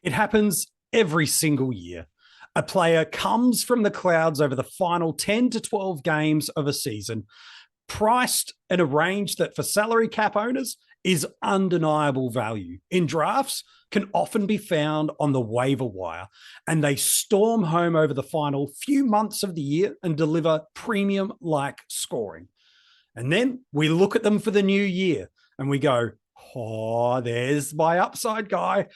It happens every single year. A player comes from the clouds over the final 10 to 12 games of a season, priced at a range that for salary cap owners is undeniable value. In drafts, can often be found on the waiver wire, and they storm home over the final few months of the year and deliver premium-like scoring. And then we look at them for the new year and we go, oh, there's my upside guy.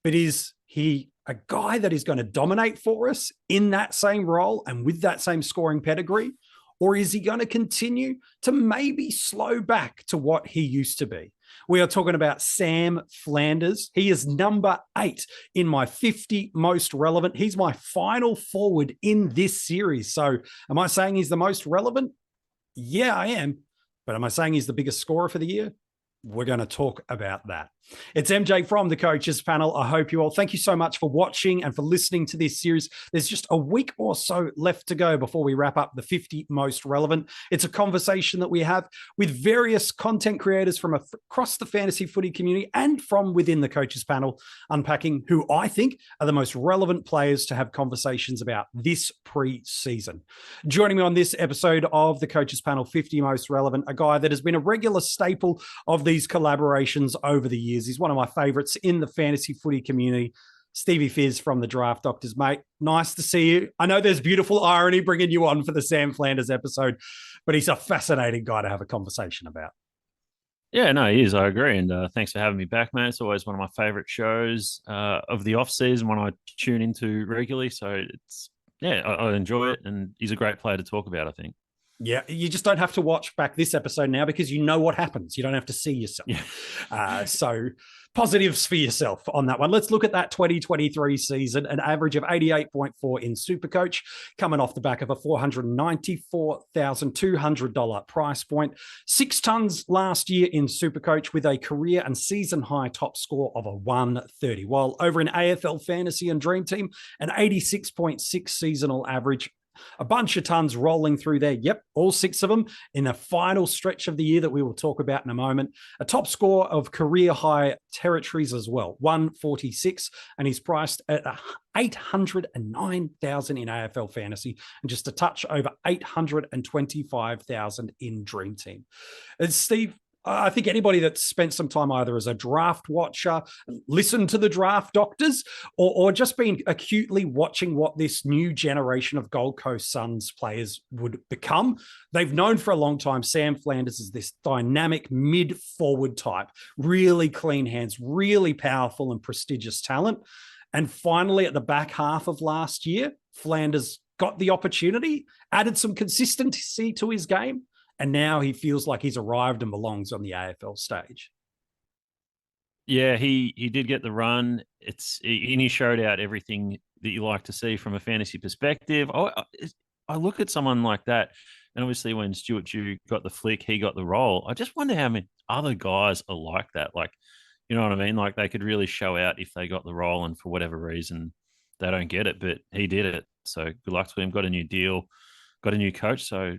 But is he a guy that is going to dominate for us in that same role and with that same scoring pedigree? Or is he going to continue to maybe slow back to what he used to be? We are talking about Sam Flanders. He is number 8 in my 50 most relevant. He's my final forward in this series. So am I saying he's the most relevant? Yeah, I am. But am I saying he's the biggest scorer for the year? We're going to talk about that. It's MJ from the Coaches Panel. I hope you all, thank you so much for watching and for listening to this series. There's just a week or so left to go before we wrap up the 50 most relevant. It's a conversation that we have with various content creators from across the fantasy footy community and from within the Coaches Panel, unpacking who I think are the most relevant players to have conversations about this pre-season. Joining me on this episode of the Coaches Panel 50 most relevant, a guy that has been a regular staple of these collaborations over the years. He's one of my favorites in the fantasy footy community. Stevie Fizz from the Draft Doctors, mate. Nice to see you. I know there's beautiful irony bringing you on for the Sam Flanders episode, but he's a fascinating guy to have a conversation about. Yeah, no, he is. I agree. And thanks for having me back, man. It's always one of my favorite shows of the off season, one I tune into regularly. So I enjoy it. And he's a great player to talk about, I think. Yeah, you just don't have to watch back this episode now because you know what happens. You don't have to see yourself. Yeah. So positives for yourself on that one. Let's look at that 2023 season, an average of 88.4 in SuperCoach, coming off the back of a $494,200 price point. 6 tons last year in SuperCoach with a career and season high top score of a 130. While over in AFL Fantasy and Dream Team, an 86.6 seasonal average. A bunch of tons rolling through there. Yep, all 6 of them in the final stretch of the year that we will talk about in a moment. A top score of career high territories as well, 146, and he's priced at 809,000 in AFL Fantasy and just a touch over 825,000 in Dream Team. And Steve, I think anybody that's spent some time either as a draft watcher, listened to the Draft Doctors, or just been acutely watching what this new generation of Gold Coast Suns players would become, they've known for a long time Sam Flanders is this dynamic mid-forward type, really clean hands, really powerful and prestigious talent. And finally, at the back half of last year, Flanders got the opportunity, added some consistency to his game, and now he feels like he's arrived and belongs on the AFL stage. Yeah, he did get the run. And he showed out everything that you like to see from a fantasy perspective. I look at someone like that, and obviously when Stuart Dew got the flick, he got the role. I just wonder how many other guys are like that. Like, you know what I mean? Like they could really show out if they got the role, and for whatever reason they don't get it, but he did it. So good luck to him. Got a new deal, got a new coach. So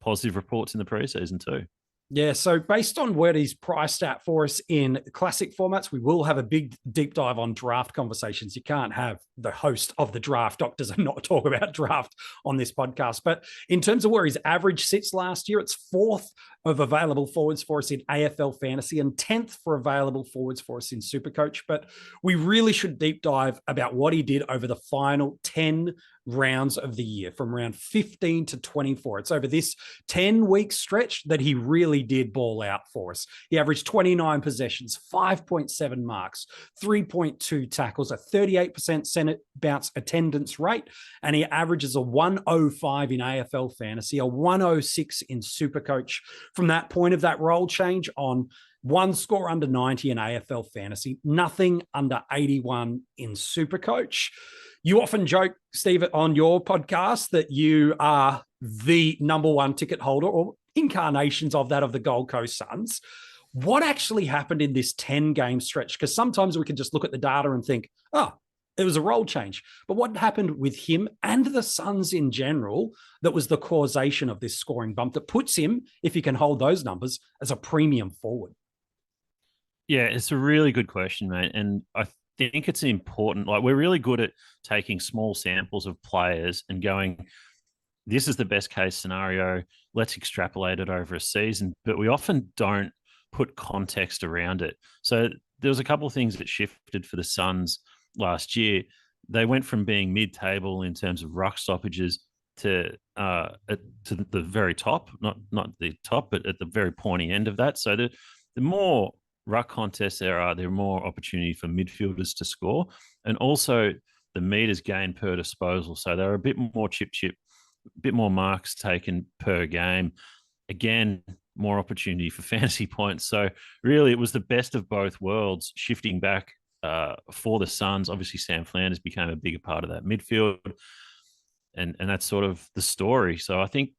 positive reports in the preseason too. Yeah, so based on where he's priced at for us in classic formats, we will have a big deep dive on draft conversations. You can't have the host of the Draft Doctors and not talk about draft on this podcast. But in terms of where his average sits last year, it's 4th of available forwards for us in AFL Fantasy and 10th for available forwards for us in SuperCoach. But we really should deep dive about what he did over the final 10 rounds of the year, from round 15 to 24. It's over this 10-week stretch that he really did ball out for us. He averaged 29 possessions, 5.7 marks, 3.2 tackles, a 38% Senate bounce attendance rate, and he averages a 105 in AFL Fantasy, a 106 in SuperCoach. From that point of that role change on, 1 score under 90 in AFL Fantasy, nothing under 81 in SuperCoach. You often joke, Steve, on your podcast that you are the number 1 ticket holder or incarnations of that of the Gold Coast Suns. What actually happened in this 10-game stretch? Because sometimes we can just look at the data and think, oh, it was a role change. But what happened with him and the Suns in general that was the causation of this scoring bump that puts him, if he can hold those numbers, as a premium forward? Yeah, it's a really good question, mate. And think it's important. Like, we're really good at taking small samples of players and going, this is the best case scenario. Let's extrapolate it over a season. But we often don't put context around it. So there was a couple of things that shifted for the Suns last year. They went from being mid-table in terms of ruck stoppages to the very top, not the top, but at the very pointy end of that. So the more ruck contests there are more opportunity for midfielders to score, and also the meters gained per disposal. So they're a bit more chip, a bit more marks taken per game. Again, more opportunity for fantasy points. So really, it was the best of both worlds shifting back for the Suns. Obviously, Sam Flanders became a bigger part of that midfield, and that's sort of the story. So I think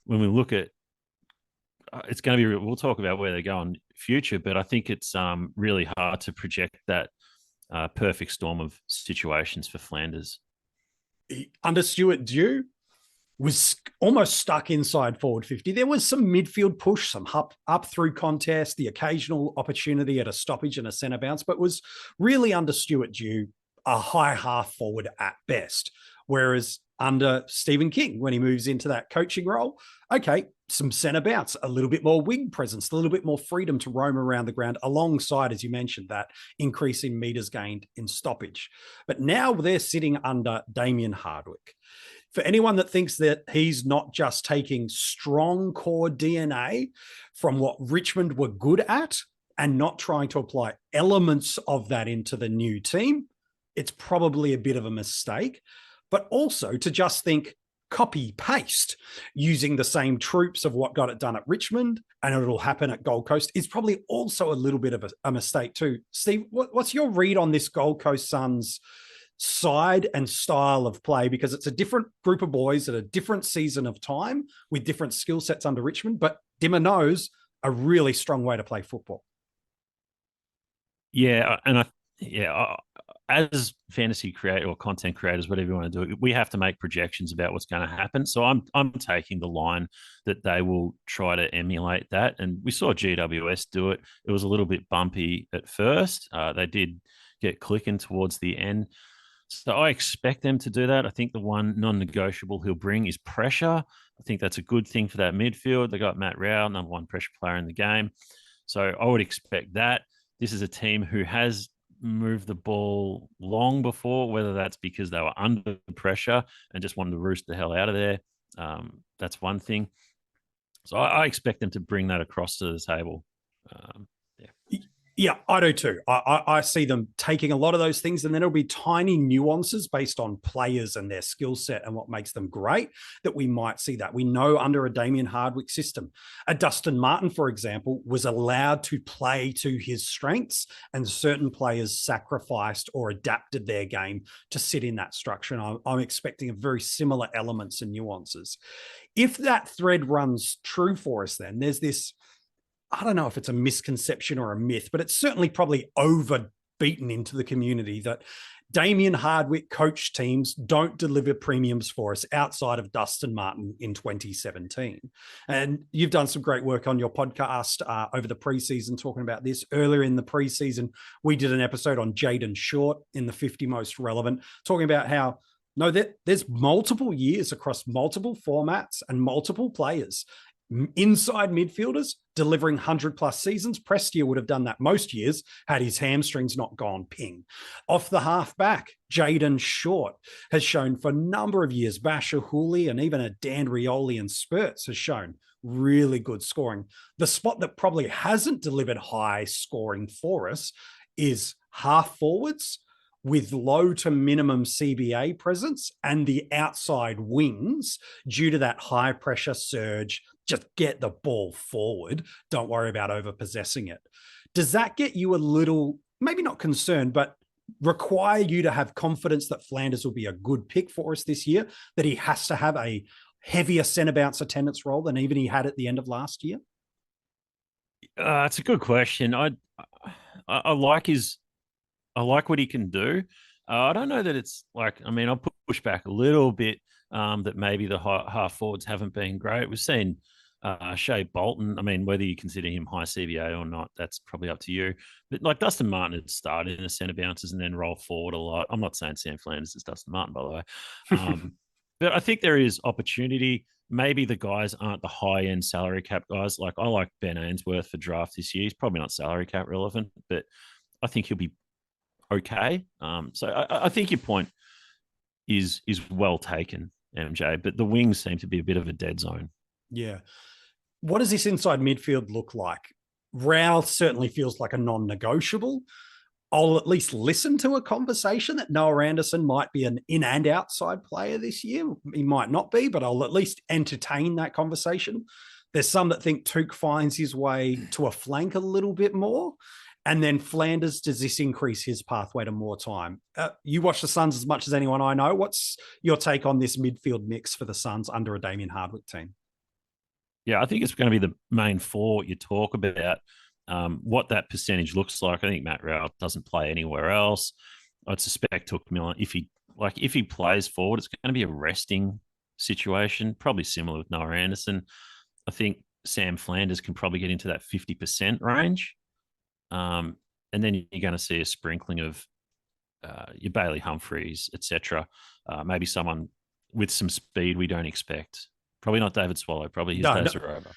when we look at it's going to be, we'll talk about where they go in future, but I think it's really hard to project that perfect storm of situations for Flanders. Under Stuart Dew, was almost stuck inside forward 50. There was some midfield push, some up through contest, the occasional opportunity at a stoppage and a centre bounce, but was really under Stuart Dew a high half forward at best. Whereas under Stephen King, when he moves into that coaching role, okay, some centre bounce, a little bit more wing presence, a little bit more freedom to roam around the ground alongside, as you mentioned, that increase in metres gained in stoppage. But now they're sitting under Damien Hardwick. For anyone that thinks that he's not just taking strong core DNA from what Richmond were good at and not trying to apply elements of that into the new team, it's probably a bit of a mistake. But also to just think copy paste using the same troops of what got it done at Richmond and it'll happen at Gold Coast is probably also a little bit of a mistake too. Steve, what's your read on this Gold Coast Suns side and style of play? Because it's a different group of boys at a different season of time with different skill sets under Richmond, but Dimmer knows a really strong way to play football. Yeah, and as fantasy creator or content creators, whatever you want to do, we have to make projections about what's going to happen. So I'm taking the line that they will try to emulate that. And we saw GWS do it. It was a little bit bumpy at first. They did get clicking towards the end. So I expect them to do that. I think the one non-negotiable he'll bring is pressure. I think that's a good thing for that midfield. They got Matt Rowell, number one pressure player in the game. So I would expect that. This is a team who has moved the ball long before, whether that's because they were under pressure and just wanted to roost the hell out of there. That's one thing. So I expect them to bring that across to the table. Yeah, I do too. I see them taking a lot of those things, and then it'll be tiny nuances based on players and their skill set and what makes them great that we might see that. We know under a Damien Hardwick system, a Dustin Martin, for example, was allowed to play to his strengths, and certain players sacrificed or adapted their game to sit in that structure. And I'm expecting a very similar elements and nuances. If that thread runs true for us, then there's this, I don't know if it's a misconception or a myth, but it's certainly probably overbeaten into the community that Damien Hardwick coach teams don't deliver premiums for us outside of Dustin Martin in 2017. And you've done some great work on your podcast over the preseason talking about this. Earlier in the preseason, we did an episode on Jaden Short in the 50 most relevant, talking about how there's multiple years across multiple formats and multiple players. Inside midfielders delivering 100+ seasons. Prestia would have done that most years had his hamstrings not gone ping. Off the half back, Jaden Short has shown for a number of years, Basher Hooley and even a Dan Rioli in spurts has shown really good scoring. The spot that probably hasn't delivered high scoring for us is half forwards with low to minimum CBA presence and the outside wings due to that high pressure surge. Just get the ball forward. Don't worry about overpossessing it. Does that get you a little, maybe not concerned, but require you to have confidence that Flanders will be a good pick for us this year, that he has to have a heavier centre bounce attendance role than even he had at the end of last year? It's a good question. I like what he can do. I don't know that it's like, I mean, I'll push back a little bit that maybe the half forwards haven't been great. We've seen Shea Bolton, I mean, whether you consider him high CBA or not, that's probably up to you. But like Dustin Martin had started in the centre bounces and then roll forward a lot. I'm not saying Sam Flanders is Dustin Martin, by the way. But I think there is opportunity. Maybe the guys aren't the high end salary cap guys. Like I like Ben Ainsworth for draft this year. He's probably not salary cap relevant, but I think he'll be okay. So I think your point is well taken, MJ. But the wings seem to be a bit of a dead zone. Yeah. What does this inside midfield look like? Rao certainly feels like a non-negotiable. I'll at least listen to a conversation that Noah Anderson might be an in and outside player this year. He might not be, but I'll at least entertain that conversation. There's some that think Touk finds his way to a flank a little bit more. And then Flanders, does this increase his pathway to more time? You watch the Suns as much as anyone I know. What's your take on this midfield mix for the Suns under a Damien Hardwick team? Yeah, I think it's going to be the main four you talk about. What that percentage looks like. I think Matt Rowell doesn't play anywhere else. I'd suspect Touk Miller, if he plays forward, it's going to be a resting situation, probably similar with Noah Anderson. I think Sam Flanders can probably get into that 50% range. And then you're going to see a sprinkling of your Bailey Humphreys, etc. Maybe someone with some speed we don't expect. Probably not David Swallow. Probably his days are over.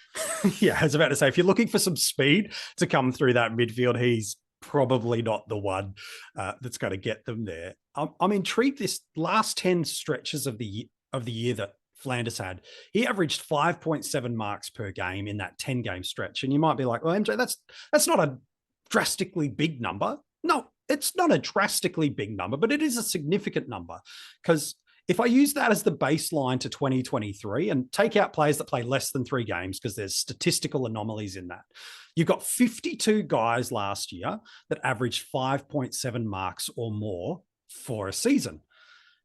Yeah, I was about to say, if you're looking for some speed to come through that midfield, he's probably not the one that's going to get them there. I'm intrigued. This last 10 stretches of the year that Flanders had, he averaged 5.7 marks per game in that 10-game stretch. And you might be like, well, MJ, that's not a drastically big number. No, it's not a drastically big number, but it is a significant number because if I use that as the baseline to 2023 and take out players that play less than 3 games, because there's statistical anomalies in that, you've got 52 guys last year that averaged 5.7 marks or more for a season.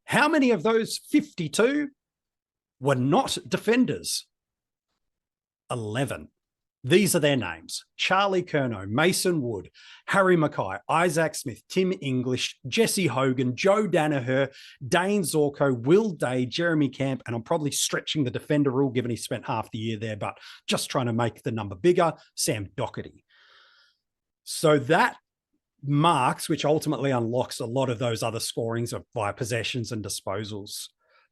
How many of those 52 were not defenders? 11. These are their names: Charlie Curnow, Mason Wood, Harry Mackay, Isaac Smith, Tim English, Jesse Hogan, Joe Danaher, Dane Zorko, Will Day, Jeremy Camp, and I'm probably stretching the defender rule given he spent half the year there, but just trying to make the number bigger, Sam Doherty. So that marks, which ultimately unlocks a lot of those other scorings via possessions and disposals.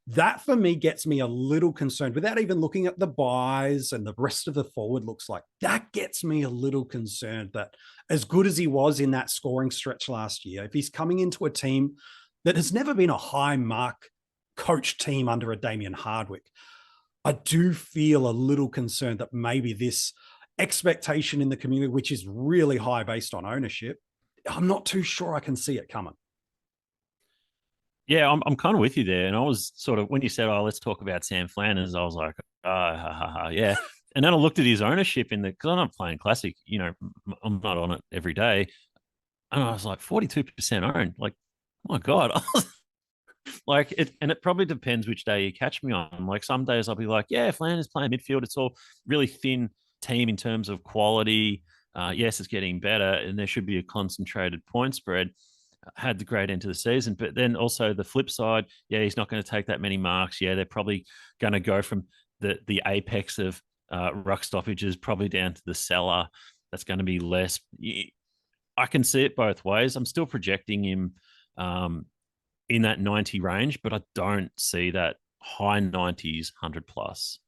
That for me gets me a little concerned without even looking at the buys and the rest of the forward looks like. That gets me a little concerned that as good as he was in that scoring stretch last year, if he's coming into a team that has never been a high mark coach team under a Damien Hardwick, I do feel a little concerned that maybe this expectation in the community, which is really high based on ownership, I'm not too sure I can see it coming. Yeah, I'm kind of with you there. And I was sort of, when you said, oh, let's talk about Sam Flanders, I was like, yeah. And then I looked at his ownership because I'm not playing Classic, I'm not on it every day. And I was like, 42% owned. Like, oh my God. Like, it probably depends which day you catch me on. Like, some days I'll be like, yeah, Flanders playing midfield. It's all really thin team in terms of quality. Yes, it's getting better, and there should be a concentrated point spread. Had the great end to the season, but then also the flip side, yeah, he's not going to take that many marks. Yeah, they're probably going to go from the apex of ruck stoppages probably down to the cellar. That's going to be less. I can see it both ways. I'm still projecting him in that 90 range, but I don't see that high 90s, 100 plus.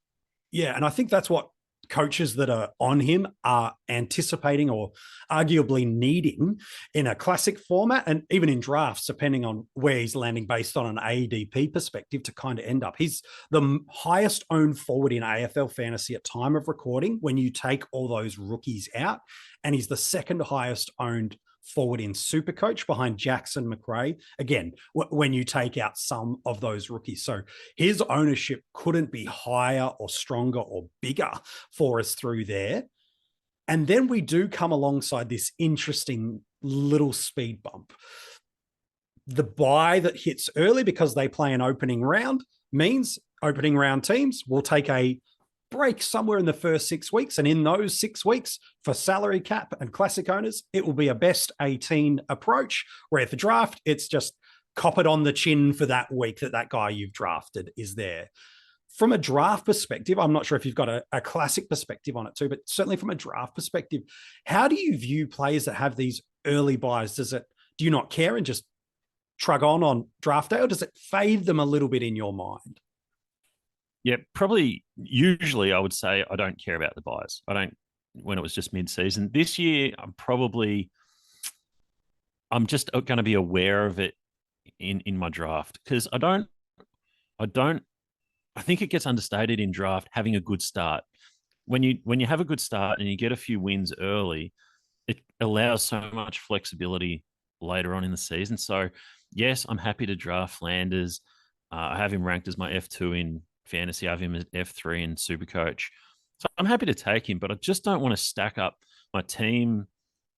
Yeah, and I think that's what coaches that are on him are anticipating or arguably needing in a classic format and even in drafts, depending on where he's landing based on an ADP perspective, to kind of end up. He's the highest owned forward in AFL fantasy at time of recording when you take all those rookies out, and he's the second highest owned forward in SuperCoach behind Jackson McRae. Again, when you take out some of those rookies. So his ownership couldn't be higher or stronger or bigger for us through there. And then we do come alongside this interesting little speed bump. The buy that hits early because they play an opening round means opening round teams will take a break somewhere in the first 6 weeks. And in those 6 weeks, for salary cap and classic owners, it will be a best 18 approach, where for draft, it's just cop it on the chin for that week that guy you've drafted is there. from a draft perspective, I'm not sure if you've got a classic perspective on it too, but certainly from a draft perspective, how do you view players that have these early buys? Do you not care and just trug on draft day, or does it fade them a little bit in your mind? Yeah, probably usually I would say I don't care about the buys. I don't when it was just mid-season. This year, I'm just going to be aware of it in my draft because I think it gets understated in draft having a good start. When you have a good start and you get a few wins early, it allows so much flexibility later on in the season. So yes, I'm happy to draft Flanders. I have him ranked as my F2 in fantasy. I have him as F3 in SuperCoach. So I'm happy to take him, but I just don't want to stack up my team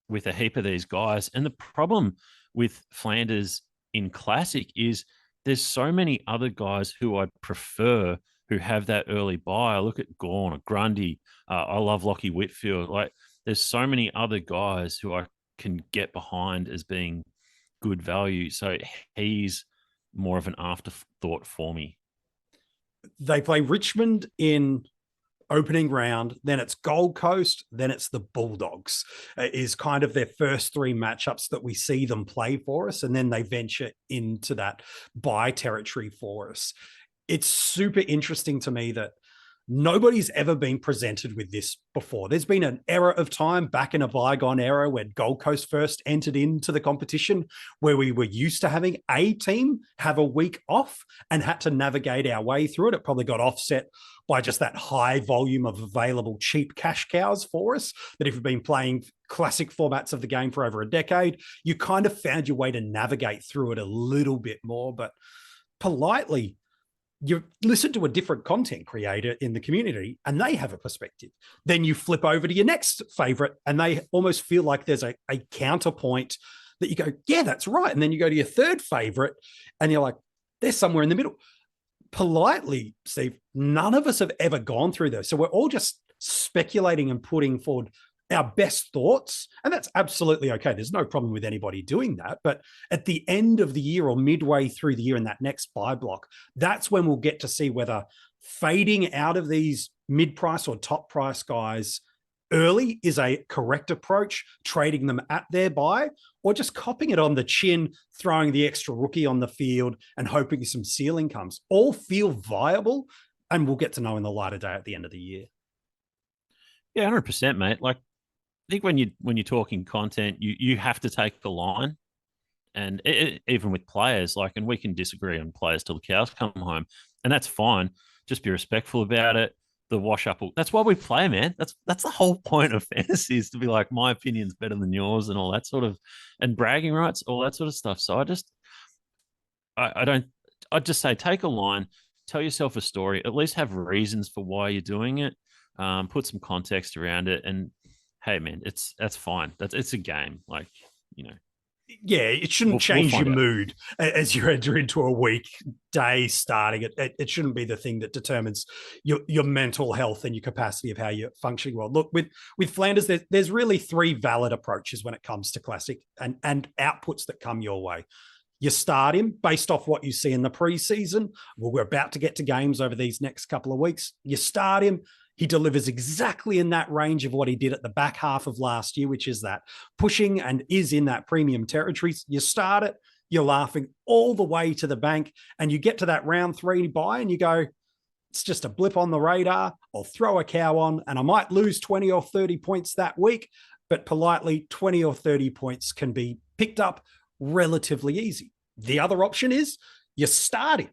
with a heap of these guys. And the problem with Flanders in Classic is there's so many other guys who I'd prefer who have that early buy. I look at Gawn or Grundy. I love Lockie Whitfield. Like, there's so many other guys who I can get behind as being good value. So he's more of an afterthought for me. They play Richmond in opening round, then it's Gold Coast, then it's the Bulldogs, is kind of their first three matchups that we see them play for us. And then they venture into that bye territory for us. It's super interesting to me that nobody's ever been presented with this before. There's been an era of time back in a bygone era when Gold Coast first entered into the competition, where we were used to having a team have a week off and had to navigate our way through it. It probably got offset by just that high volume of available cheap cash cows for us, that if you've been playing classic formats of the game for over a decade, you kind of found your way to navigate through it a little bit more. But politely, you listen to a different content creator in the community and they have a perspective. Then you flip over to your next favorite and they almost feel like there's a counterpoint that you go, yeah, that's right. And then you go to your third favorite and you're like, they're somewhere in the middle. Politely, Steve, none of us have ever gone through those. So we're all just speculating and putting forward our best thoughts. And that's absolutely okay. There's no problem with anybody doing that. But at the end of the year or midway through the year in that next buy block, that's when we'll get to see whether fading out of these mid-price or top-price guys early is a correct approach, trading them at their buy, or just copping it on the chin, throwing the extra rookie on the field and hoping some ceiling comes. All feel viable, and we'll get to know in the light of day at the end of the year. Yeah, 100%, mate. Like, I think when you're talking content, you have to take the line, and even with players, like, and we can disagree on players till the cows come home, and that's fine. Just be respectful about it. The wash up. That's why we play, man. That's the whole point of fantasy, is to be like, my opinion's better than yours and all that sort of, and bragging rights, all that sort of stuff. So I'd just say take a line, tell yourself a story, at least have reasons for why you're doing it, put some context around it, and hey, man, that's fine. It's a game, like, you know. Yeah, it shouldn't change your mood as you enter into a weekday starting. It shouldn't be the thing that determines your mental health and your capacity of how you're functioning well. Look, with Flanders, there's really three valid approaches when it comes to Classic and outputs that come your way. You start him based off what you see in the preseason. Well, we're about to get to games over these next couple of weeks. You start him. He delivers exactly in that range of what he did at the back half of last year, which is that pushing and is in that premium territory. You start it, you're laughing all the way to the bank, and you get to that round 3 buy and you go, it's just a blip on the radar. I'll throw a cow on and I might lose 20 or 30 points that week, but politely 20 or 30 points can be picked up relatively easy. The other option is you start him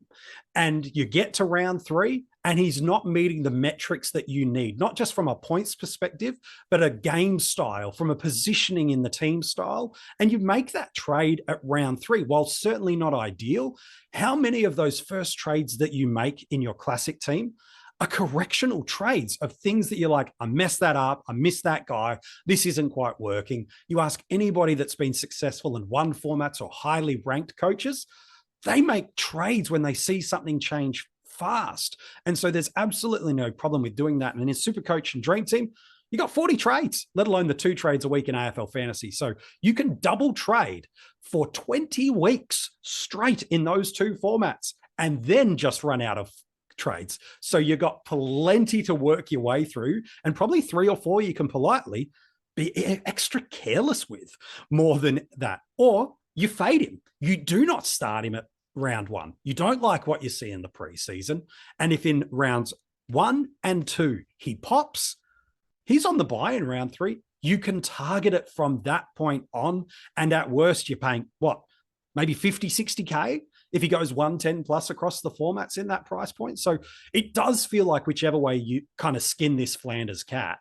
and you get to round 3 and he's not meeting the metrics that you need, not just from a points perspective, but a game style, from a positioning in the team style. And you make that trade at round 3. While certainly not ideal, how many of those first trades that you make in your Classic team are correctional trades of things that you're like, I messed that up, I missed that guy, this isn't quite working. You ask anybody that's been successful in one formats or highly ranked coaches, they make trades when they see something change fast. And so there's absolutely no problem with doing that. And in SuperCoach and Dream Team, you got 40 trades, let alone the 2 trades a week in AFL Fantasy. So you can double trade for 20 weeks straight in those 2 formats and then just run out of trades. So you've got plenty to work your way through, and probably 3 or 4 you can politely be extra careless with more than that. Or you fade him. You do not start him at round 1. You don't like what you see in the preseason. And if in rounds 1 and 2 he pops, he's on the buy in round 3. You can target it from that point on. And at worst, you're paying what? Maybe 50, 60K if he goes 110 plus across the formats in that price point. So it does feel like whichever way you kind of skin this Flanders cat,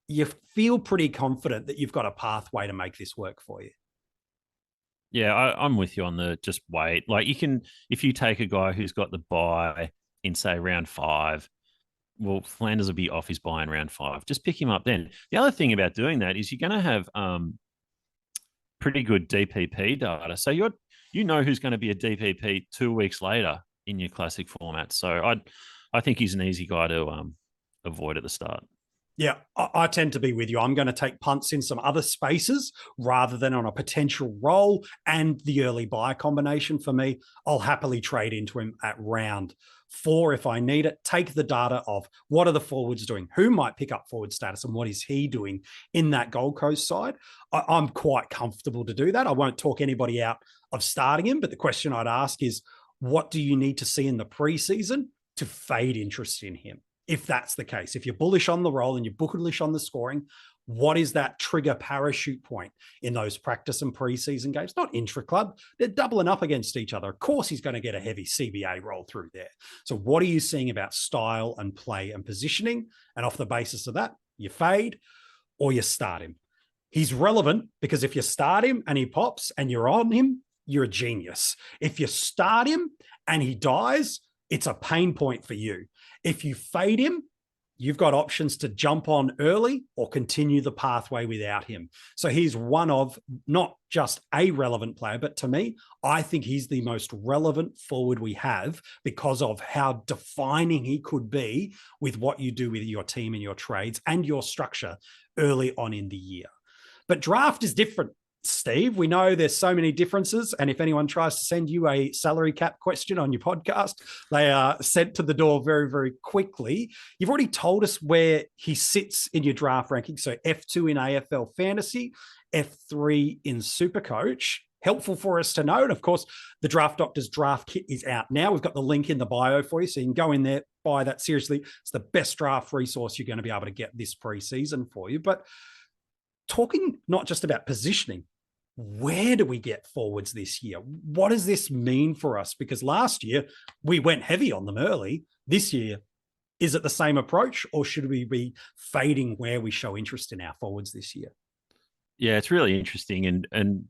you feel pretty confident that you've got a pathway to make this work for you. Yeah, I'm with you on the just wait. Like you can, if you take a guy who's got the buy in say round 5, well, Flanders will be off his buy in round 5. Just pick him up then. The other thing about doing that is you're going to have pretty good DPP data. So you know who's going to be a DPP 2 weeks later in your classic format. So I think he's an easy guy to avoid at the start. Yeah, I tend to be with you. I'm going to take punts in some other spaces rather than on a potential roll and the early buy combination. For me, I'll happily trade into him at round 4 if I need it. Take the data of what are the forwards doing, who might pick up forward status, and what is he doing in that Gold Coast side. I'm quite comfortable to do that. I won't talk anybody out of starting him, but the question I'd ask is, what do you need to see in the preseason to fade interest in him? If that's the case, if you're bullish on the roll and you're bullish on the scoring, what is that trigger parachute point in those practice and preseason games? Not intra-club. They're doubling up against each other. Of course, he's going to get a heavy CBA roll through there. So what are you seeing about style and play and positioning? And off the basis of that, you fade or you start him. He's relevant because if you start him and he pops and you're on him, you're a genius. If you start him and he dies, it's a pain point for you. If you fade him, you've got options to jump on early or continue the pathway without him. So he's one of not just a relevant player, but to me, I think he's the most relevant forward we have because of how defining he could be with what you do with your team and your trades and your structure early on in the year. But draft is different. Steve, we know there's so many differences. And if anyone tries to send you a salary cap question on your podcast, they are sent to the door very, very quickly. You've already told us where he sits in your draft ranking. So F2 in AFL Fantasy, F3 in SuperCoach. Helpful for us to know. And of course, the Draft Doctors draft kit is out now. We've got the link in the bio for you. So you can go in there, buy that. Seriously, it's the best draft resource you're going to be able to get this preseason for you. But talking not just about positioning, where do we get forwards this year? What does this mean for us? Because last year we went heavy on them early. This year, is it the same approach or should we be fading where we show interest in our forwards this year? Yeah, it's really interesting. And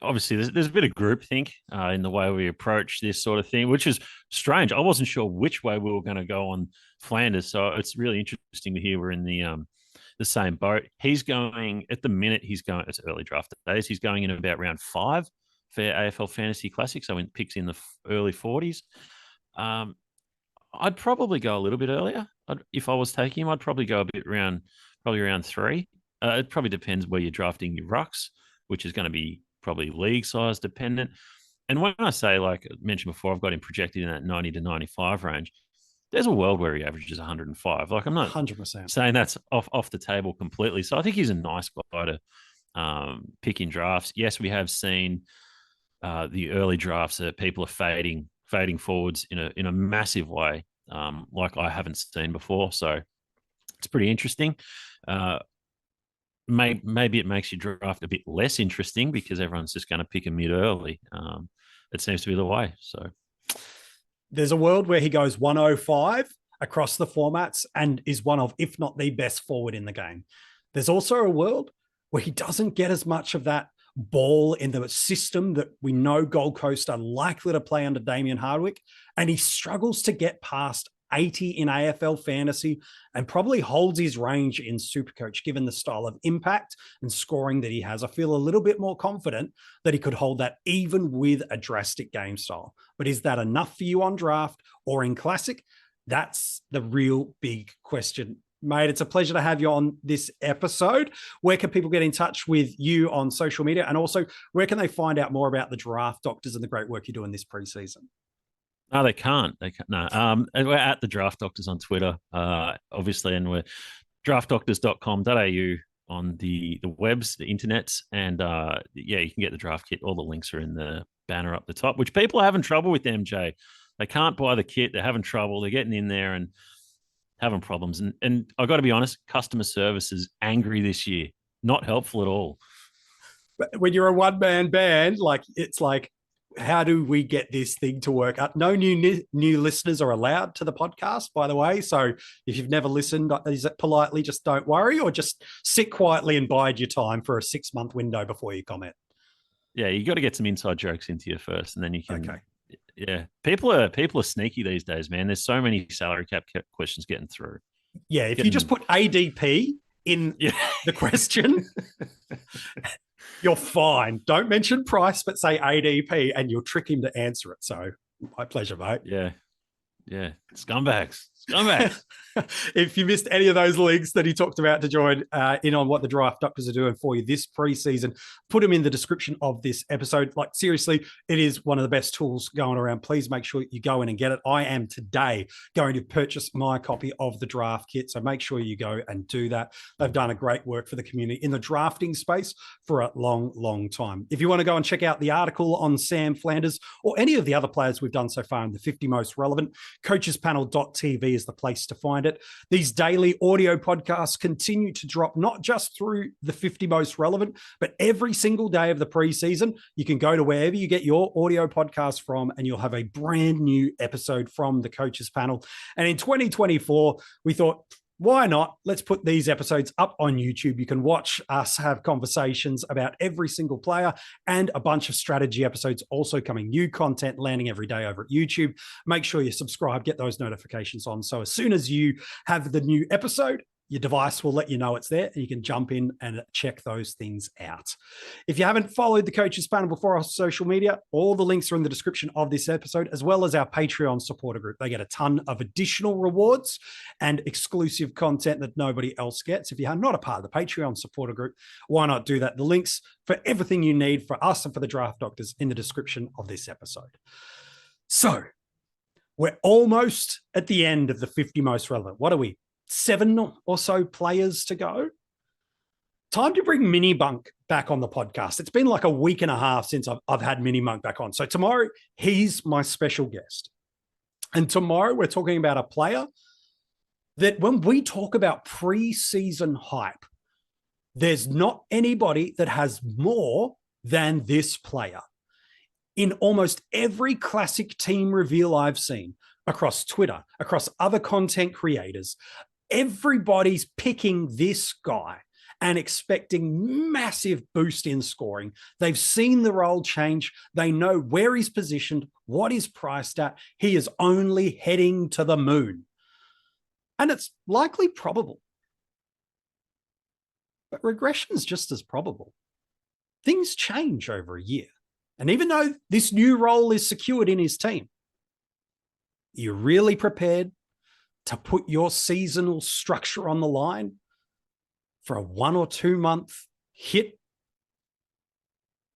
obviously there's a bit of groupthink in the way we approach this sort of thing, which is strange. I wasn't sure which way we were going to go on Flanders. So it's really interesting to hear we're in the same boat. He's going at the minute. It's early draft days. He's going in about round 5 for AFL Fantasy Classic. So when picks in the early 40s, I'd probably go a little bit earlier. If I was taking him, I'd probably go a bit probably around 3. It probably depends where you're drafting your rucks, which is going to be probably league size dependent. And when I say, like I mentioned before, I've got him projected in that 90 to 95 range. There's a world where he averages 105. Like I'm not 100% saying that's off the table completely. So I think he's a nice guy to pick in drafts. Yes, we have seen the early drafts that people are fading forwards in a massive way, like I haven't seen before. So it's pretty interesting. Maybe it makes your draft a bit less interesting because everyone's just going to pick a mid early. It seems to be the way. So. There's a world where he goes 105 across the formats and is one of, if not the best forward in the game. There's also a world where he doesn't get as much of that ball in the system that we know Gold Coast are likely to play under Damien Hardwick, and he struggles to get past 80 in AFL Fantasy and probably holds his range in SuperCoach given the style of impact and scoring that he has. I feel a little bit more confident that he could hold that even with a drastic game style. But is that enough for you on draft or in Classic? That's the real big question. Mate, it's a pleasure to have you on this episode. Where can people get in touch with you on social media? And also, where can they find out more about the Draft Doctors and the great work you're doing this preseason? No, they can't. They can't. No. And we're at the Draft Doctors on Twitter, obviously, and we're draftdoctors.com.au on the webs, the internets, and yeah, you can get the draft kit. All the links are in the banner up the top, which people are having trouble with, MJ. They can't buy the kit. They're having trouble. They're getting in there and having problems. And I got to be honest, customer service is angry this year. Not helpful at all. But when you're a one-man band, like it's like, how do we get this thing to work? No new listeners are allowed to the podcast, by the way. So if you've never listened, is it politely just don't worry, or just sit quietly and bide your time for a 6-month window before you comment? Yeah, you got to get some inside jokes into you first, and then you can. Okay. Yeah, people are sneaky these days, man. There's so many salary cap questions getting through. Yeah, if you just put ADP in the question, you're fine. Don't mention price, but say ADP, and you'll trick him to answer it. So my pleasure, mate. Yeah. Scumbags. If you missed any of those links that he talked about to join in on what the Draft Doctors are doing for you this preseason, put them in the description of this episode. Like, seriously, it is one of the best tools going around. Please make sure you go in and get it. I am today going to purchase my copy of the draft kit, so make sure you go and do that. They've done a great work for the community in the drafting space for a long, long time. If you want to go and check out the article on Sam Flanders or any of the other players we've done so far in the 50 most relevant, coachespanel.tv is the place to find it. These daily audio podcasts continue to drop, not just through the 50 most relevant, but every single day of the preseason. You can go to wherever you get your audio podcast from, and you'll have a brand new episode from the Coaches Panel. And in 2024, we thought, why not? Let's put these episodes up on YouTube. You can watch us have conversations about every single player and a bunch of strategy episodes also coming. New content landing every day over at YouTube. Make sure you subscribe, get those notifications on. So as soon as you have the new episode, your device will let you know it's there, and you can jump in and check those things out. If you haven't followed the Coaches Panel before on social media, all the links are in the description of this episode, as well as our Patreon supporter group. They get a ton of additional rewards and exclusive content that nobody else gets. If you are not a part of the Patreon supporter group, why not do that? The links for everything you need for us and for the Draft Doctors in the description of this episode. So we're almost at the end of the 50 most relevant. What are we? 7 or so players to go. Time to bring Mini Bunk back on the podcast. It's been like a week and a half since I've had Mini Bunk back on. So tomorrow, he's my special guest. And tomorrow, we're talking about a player that when we talk about preseason hype, there's not anybody that has more than this player. In almost every classic team reveal I've seen across Twitter, across other content creators, everybody's picking this guy and expecting massive boost in scoring. They've seen the role change. They know where he's positioned, what he's priced at. He is only heading to the moon. And it's likely probable. But regression is just as probable. Things change over a year. And even though this new role is secured in his team, you're really prepared to put your seasonal structure on the line for a 1 or 2 month hit?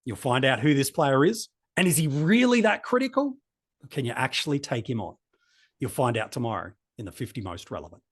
You'll find out who this player is. And is he really that critical? Or can you actually take him on? You'll find out tomorrow in the 50 most relevant.